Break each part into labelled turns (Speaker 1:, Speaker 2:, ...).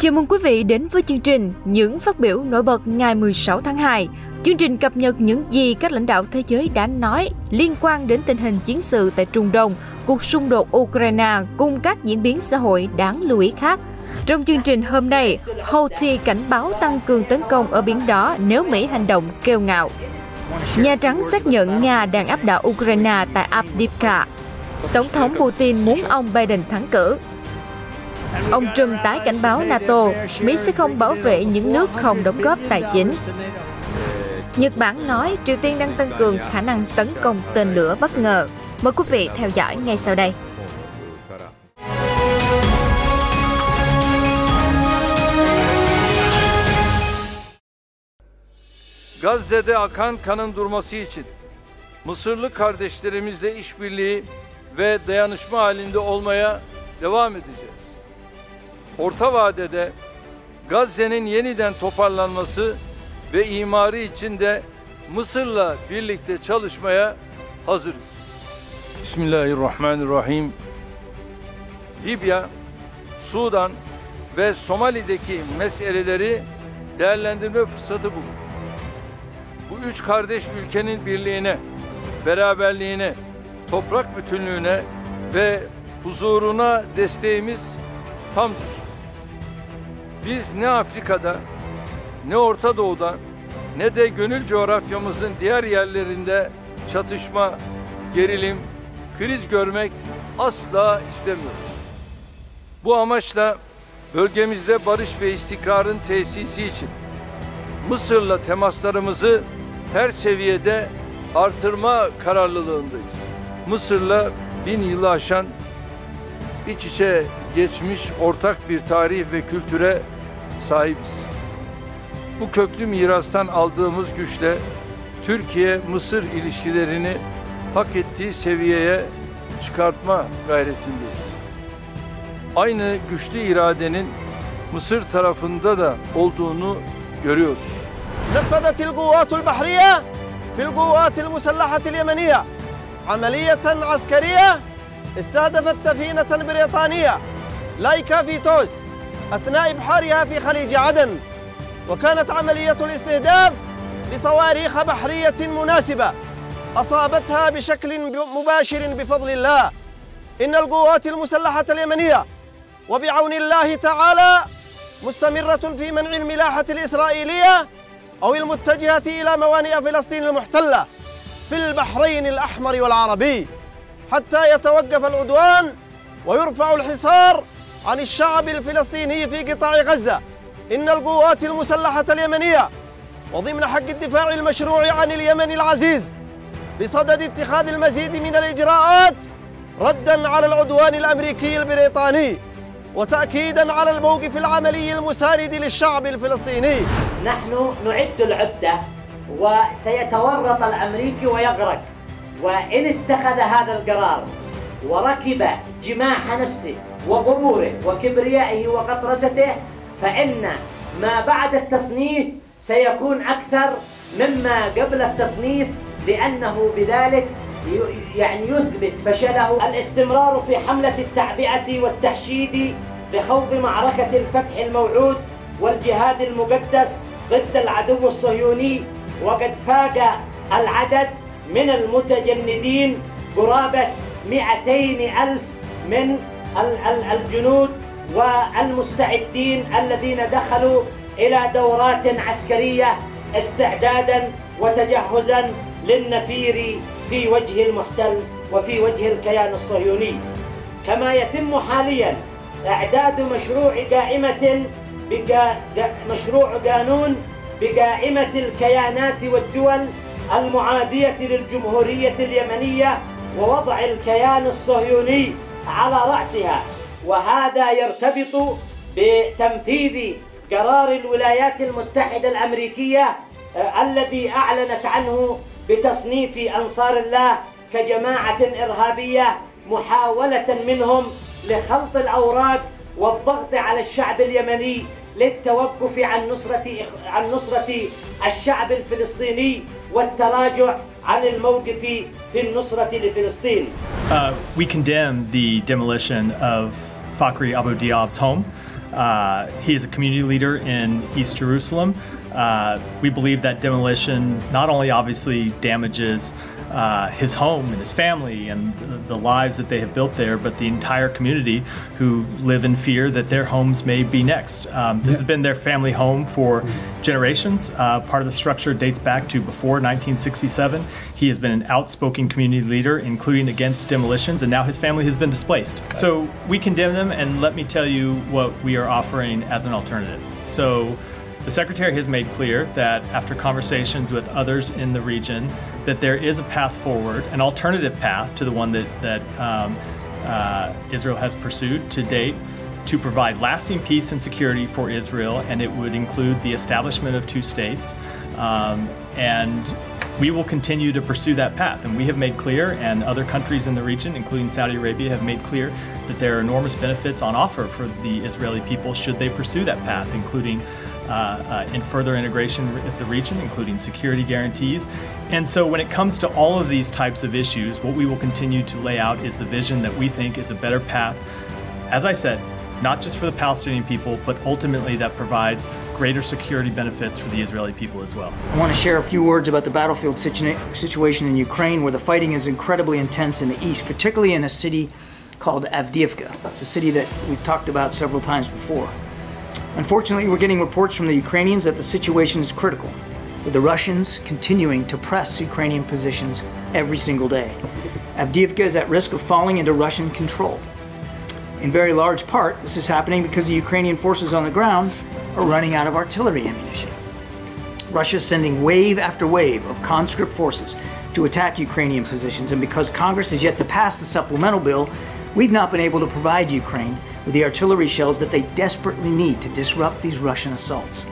Speaker 1: Chào mừng quý vị đến với chương trình Những phát biểu nổi bật ngày 16 tháng 2. Chương trình cập nhật những gì các lãnh đạo thế giới đã nói liên quan đến tình hình chiến sự tại Trung Đông, cuộc xung đột Ukraine cùng các diễn biến xã hội đáng lưu ý khác. Trong chương trình hôm nay, HOUTHI cảnh báo tăng cường tấn công ở Biển Đỏ nếu Mỹ hành động kiêu ngạo. Nhà Trắng xác nhận Nga đang áp đảo Ukraine tại Avdiivka. Tổng thống Putin muốn ông Biden thắng cử. Ông Trump tái cảnh báo NATO, Mỹ sẽ không bảo vệ những nước không đóng góp tài chính. Nhật Bản nói Triều Tiên đang tăng cường khả năng tấn công tên lửa bất ngờ. Mời quý vị theo dõi ngay sau đây.
Speaker 2: Gazze'de akan kanın durması için Mısırlı kardeşlerimizle işbirliği ve dayanışma halinde olmaya devam edeceğiz. Orta vadede Gazze'nin yeniden toparlanması ve imarı için de Mısır'la birlikte çalışmaya hazırız. Bismillahirrahmanirrahim. Libya, Sudan ve Somali'deki meseleleri değerlendirme fırsatı bulduk. Bu üç kardeş ülkenin birliğine, beraberliğine, toprak bütünlüğüne ve huzuruna desteğimiz tamdır. Biz ne Afrika'da, ne Orta Doğu'da, ne de gönül coğrafyamızın diğer yerlerinde çatışma, gerilim, kriz görmek asla istemiyoruz. Bu amaçla bölgemizde barış ve istikrarın tesisi için Mısır'la temaslarımızı her seviyede artırma kararlılığındayız. Mısır'la 1000 yılı aşan iç içe geçmiş ortak bir tarih ve kültüre sahibiz. Bu köklü mirastan aldığımız güçle Türkiye-Mısır ilişkilerini hak ettiği seviyeye çıkartma gayretindeyiz. Aynı güçlü iradenin Mısır tarafında da olduğunu görüyoruz.
Speaker 3: نفذت القوات البحرية في القوات المسلحة اليمنية عملية عسكرية استهدفت سفينة بريطانية لايكا فيتوس أثناء إبحارها في خليج عدن، وكانت عملية الاستهداف بصواريخ بحرية مناسبة أصابتها بشكل مباشر بفضل الله. إن القوات المسلحة اليمنية وبعون الله تعالى مستمرة في منع الملاحة الإسرائيلية أو المتجهة إلى موانئ فلسطين المحتلة في البحرين الأحمر والعربي حتى يتوقف العدوان ويرفع الحصار عن الشعب الفلسطيني في قطاع غزة. إن القوات المسلحة اليمنية وضمن حق الدفاع المشروع عن اليمن العزيز بصدد اتخاذ المزيد من الإجراءات رداً على العدوان الأمريكي البريطاني وتأكيداً على الموقف العملي المساند للشعب الفلسطيني.
Speaker 4: نحن نعد العدة وسيتورط الأمريكي ويغرق، وإن اتخذ هذا القرار وركب جماح نفسه وغروره وكبريائه وقطرسته فإن ما بعد التصنيف سيكون أكثر مما قبل التصنيف، لأنه بذلك يعني يثبت فشله. الاستمرار في حملة التعبئة والتحشيد لخوض معركة الفتح الموعود والجهاد المقدس ضد العدو الصهيوني، وقد فاق العدد من المتجندين قرابة 200,000 من الجنود والمستعدين الذين دخلوا إلى دورات عسكرية استعدادا وتجهزا للنفير في وجه المحتل وفي وجه الكيان الصهيوني. كما يتم حاليا إعداد مشروع قانون بقائمة الكيانات والدول المعادية للجمهورية اليمنية ووضع الكيان الصهيوني على رأسها، وهذا يرتبط بتنفيذ قرار الولايات المتحدة الأمريكية الذي أعلنت عنه بتصنيف أنصار الله كجماعة إرهابية، محاولة منهم لخلط الأوراق والضغط على الشعب اليمني للتوقف عن نصرة الشعب الفلسطيني والتراجع عن الموقف في النصرة لفلسطين.
Speaker 5: We condemn the demolition of Fakhri Abu Diab's home. He is a community leader in East Jerusalem. We believe that demolition not only obviously damages his home and his family and the lives that they have built there, but the entire community who live in fear that their homes may be next. This has been their family home for generations. Part of the structure dates back to before 1967. He has been an outspoken community leader, including against demolitions, and now his family has been displaced. So we condemn them, and let me tell you what we are offering as an alternative. So the Secretary has made clear that after conversations with others in the region, that there is a path forward, an alternative path to the one that Israel has pursued to date, to provide lasting peace and security for Israel, and it would include the establishment of two states. And we will continue to pursue that path. And we have made clear, and other countries in the region, including Saudi Arabia, have made clear that there are enormous benefits on offer for the Israeli people should they pursue that path, including in further integration with the region, including security guarantees. And so when it comes to all of these types of issues, what we will continue to lay out is the vision that we think is a better path, as I said, not just for the Palestinian people, but ultimately that provides greater security benefits for the Israeli people as well.
Speaker 6: I want to share a few words about the battlefield situation in Ukraine, where the fighting is incredibly intense in the east, particularly in a city called Avdiivka. It's a city that we've talked about several times before. Unfortunately, we're getting reports from the Ukrainians that the situation is critical, with the Russians continuing to press Ukrainian positions every single day. Avdiivka is at risk of falling into Russian control. In very large part, this is happening because the Ukrainian forces on the ground are running out of artillery ammunition. Russia is sending wave after wave of conscript forces to attack Ukrainian positions, and because Congress has yet to pass the supplemental bill, we've not been able to provide Ukraine with the artillery shells that they desperately need to disrupt these Russian assaults.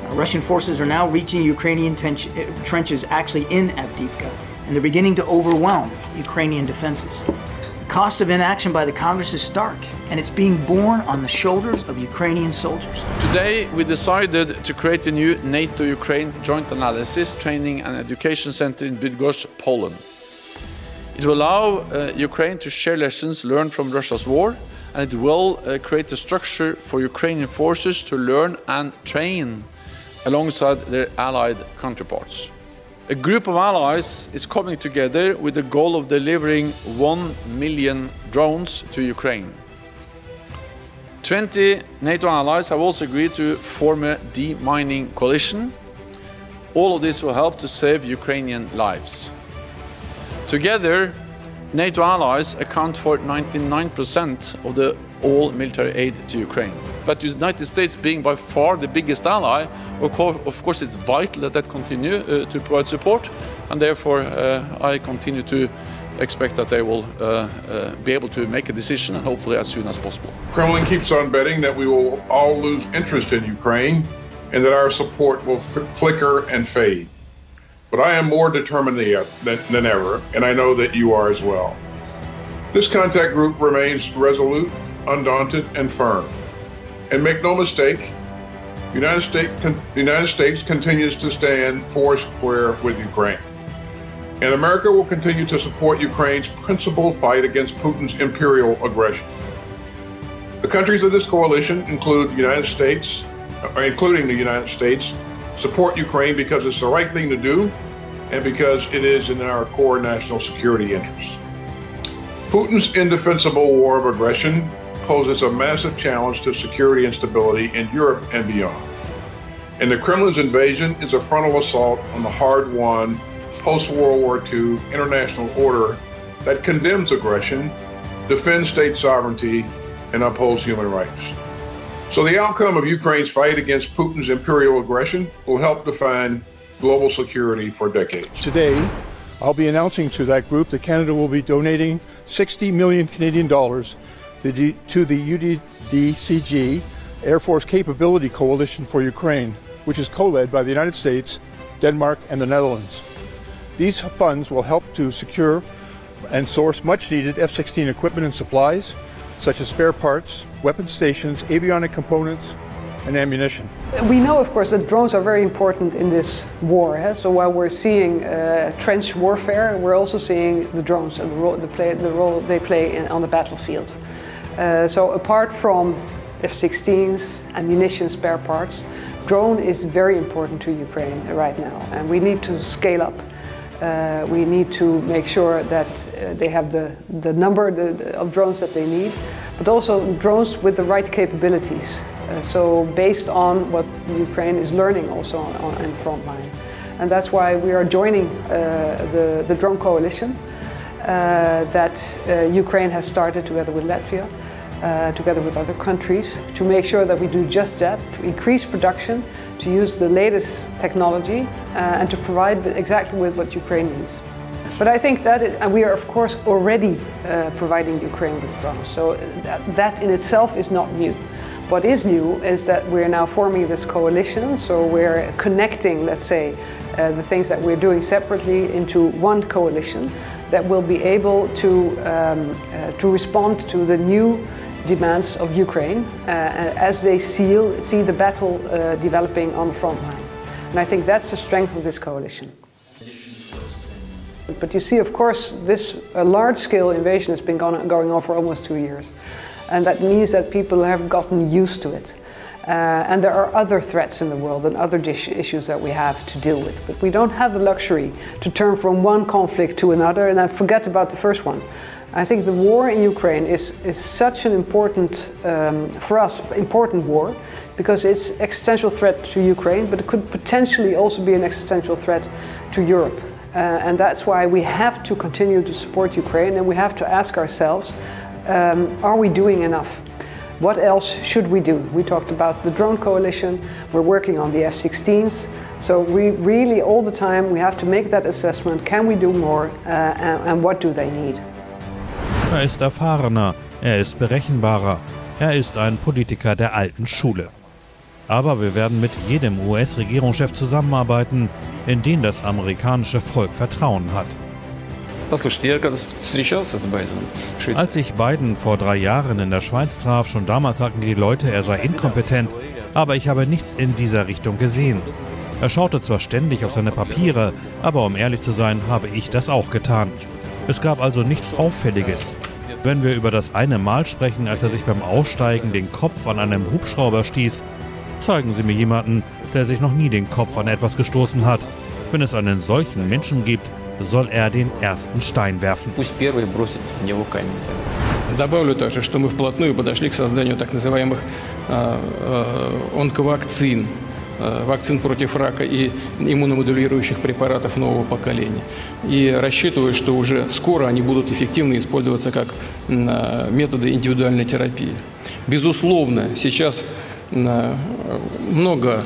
Speaker 6: Russian forces are now reaching Ukrainian trenches actually in Avdiivka, and they're beginning to overwhelm Ukrainian defenses. The cost of inaction by the Congress is stark, and it's being borne on the shoulders of Ukrainian soldiers.
Speaker 7: Today we decided to create a new NATO-Ukraine joint analysis, training and education center in Bydgoszcz, Poland. It will allow Ukraine to share lessons learned from Russia's war, and it will create a structure for Ukrainian forces to learn and train alongside their allied counterparts. A group of allies is coming together with the goal of delivering 1 million drones to Ukraine. 20 NATO allies have also agreed to form a demining coalition. All of this will help to save Ukrainian lives. Together, NATO allies account for 99% of all military aid to Ukraine. But the United States, being by far the biggest ally, of course it's vital that continue to provide support, and therefore I continue to expect that they will be able to make a decision, and hopefully as soon as possible.
Speaker 8: Kremlin keeps on betting that we will all lose interest in Ukraine and that our support will flicker and fade. But I am more determined than ever, and I know that you are as well. This contact group remains resolute, undaunted, and firm. And make no mistake, the United States continues to stand foursquare with Ukraine. And America will continue to support Ukraine's principled fight against Putin's imperial aggression. The countries of this coalition including the United States, support Ukraine because it's the right thing to do and because it is in our core national security interests. Putin's indefensible war of aggression poses a massive challenge to security and stability in Europe and beyond. And the Kremlin's invasion is a frontal assault on the hard-won post-World War II international order that condemns aggression, defends state sovereignty, and upholds human rights. So the outcome of Ukraine's fight against Putin's imperial aggression will help define global security for decades.
Speaker 9: Today, I'll be announcing to that group that Canada will be donating 60 million Canadian dollars to the UDDCG Air Force Capability Coalition for Ukraine, which is co-led by the United States, Denmark, and the Netherlands. These funds will help to secure and source much-needed F-16 equipment and supplies, such as spare parts, weapon stations, avionic components, and ammunition.
Speaker 10: We know, of course, that drones are very important in this war. So while we're seeing trench warfare, we're also seeing the drones and the role they play on the battlefield. So apart from F-16s, ammunition, spare parts. Drone is very important to Ukraine right now, and we need to scale up. We need to make sure that they have the number of drones that they need, but also drones with the right capabilities. So based on what Ukraine is learning also in frontline. And that's why we are joining the drone coalition that Ukraine has started together with Latvia, together with other countries, to make sure that we do just that, to increase production, to use the latest technology and to provide exactly with what Ukraine needs. But I think that, and we are of course already providing Ukraine with drones, so that in itself is not new. What is new is that we're now forming this coalition, so we're connecting, let's say, the things that we're doing separately into one coalition that will be able to respond to the new demands of Ukraine as they see the battle developing on the front line. And I think that's the strength of this coalition. But you see, of course, this large-scale invasion has been going on for almost 2 years. And that means that people have gotten used to it. And there are other threats in the world and other issues that we have to deal with. But we don't have the luxury to turn from one conflict to another and then forget about the first one. I think the war in Ukraine is such an important, for us, important war, because it's an existential threat to Ukraine, but it could potentially also be an existential threat to Europe. And that's why we have to continue to support Ukraine, and we have to ask ourselves, are we doing enough? What else should we do? We talked about the drone coalition, we're working on the F-16s, so we really all the time we have to make that assessment, can we do more and what do they need?
Speaker 11: Er ist erfahrener, er ist berechenbarer, er ist ein Politiker der alten Schule. Aber wir werden mit jedem US-Regierungschef zusammenarbeiten, in den das amerikanische Volk Vertrauen hat. Als ich Biden vor 3 Jahren in der Schweiz traf, schon damals sagten die Leute, er sei inkompetent, aber ich habe nichts in dieser Richtung gesehen. Er schaute zwar ständig auf seine Papiere, aber um ehrlich zu sein, habe ich das auch getan. Es gab also nichts Auffälliges. Wenn wir über das eine Mal sprechen, als er sich beim Aussteigen den Kopf an einem Hubschrauber stieß, zeigen Sie mir jemanden, der sich noch nie den Kopf an etwas gestoßen hat. Wenn es einen solchen Menschen gibt, soll er den ersten Stein werfen.
Speaker 12: Добавлю также, что мы вплотную подошли к созданию так называемых онковакцин, вакцин против рака и иммуномодулирующих препаратов нового поколения. И рассчитываю, что уже скоро они будут эффективно использоваться как методы индивидуальной терапии. Безусловно, сейчас много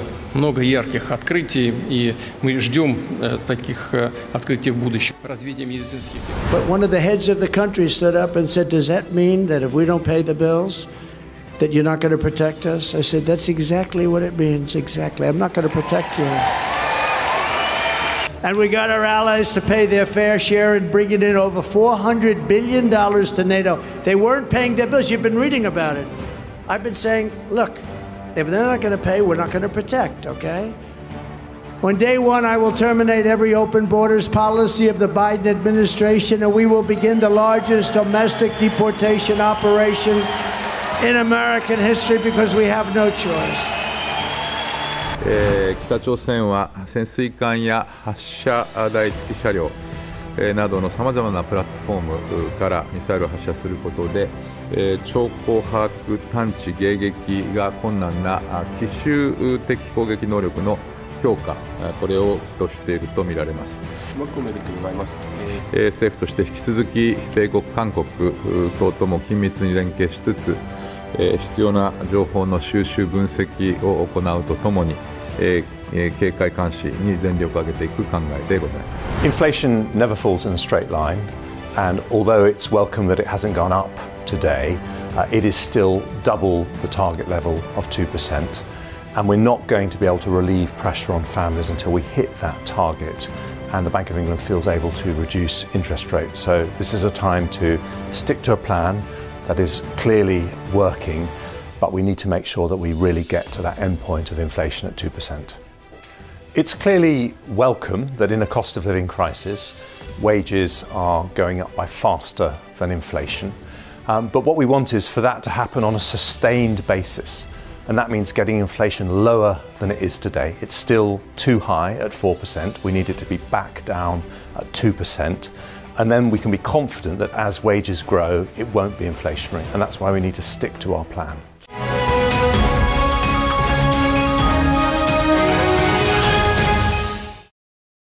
Speaker 12: ярких открытий, и мы ждем таких открытий в будущем. Развитие медицинских.
Speaker 13: But one of the heads of the country stood up and said, "Does that mean that if we don't pay the bills, that you're not going to protect us?" I said, "That's exactly what it means. Exactly. I'm not going to protect you." And we got our allies to pay their fair share and bringing in over $400 billion to NATO. They weren't paying their bills. You've been reading about it. I've been saying, look, if they're not going to pay, we're not going to protect, okay? On day one, I will terminate every open borders policy of the Biden administration, and we will begin the largest domestic deportation operation in American history because we have no choice.
Speaker 14: 北朝鮮は潜水艦や発射台付き車両などのさまざまなプラットフォームからミサイルを発射することで兆候把握、探知、迎撃が困難な奇襲的攻撃能力の強化、これをとしていると見られます。政府として引き続き米国、韓国等とも緊密に連携しつつ必要な情報の収集分析を行うとともに警戒監視に全力を挙げていく考えでございます。
Speaker 15: Inflation never falls in a straight line, and although it's welcome that it hasn't gone up today, it is still double the target level of 2%, and we're not going to be able to relieve pressure on families until we hit that target and the Bank of England feels able to reduce interest rates. So this is a time to stick to a plan that is clearly working, but we need to make sure that we really get to that end point of inflation at 2%. It's clearly welcome that in a cost of living crisis, wages are going up by faster than inflation. But what we want is for that to happen on a sustained basis. And that means getting inflation lower than it is today. It's still too high at 4%. We need it to be back down at 2%. And then we can be confident that as wages grow, it won't be inflationary. And that's why we need to stick to our plan.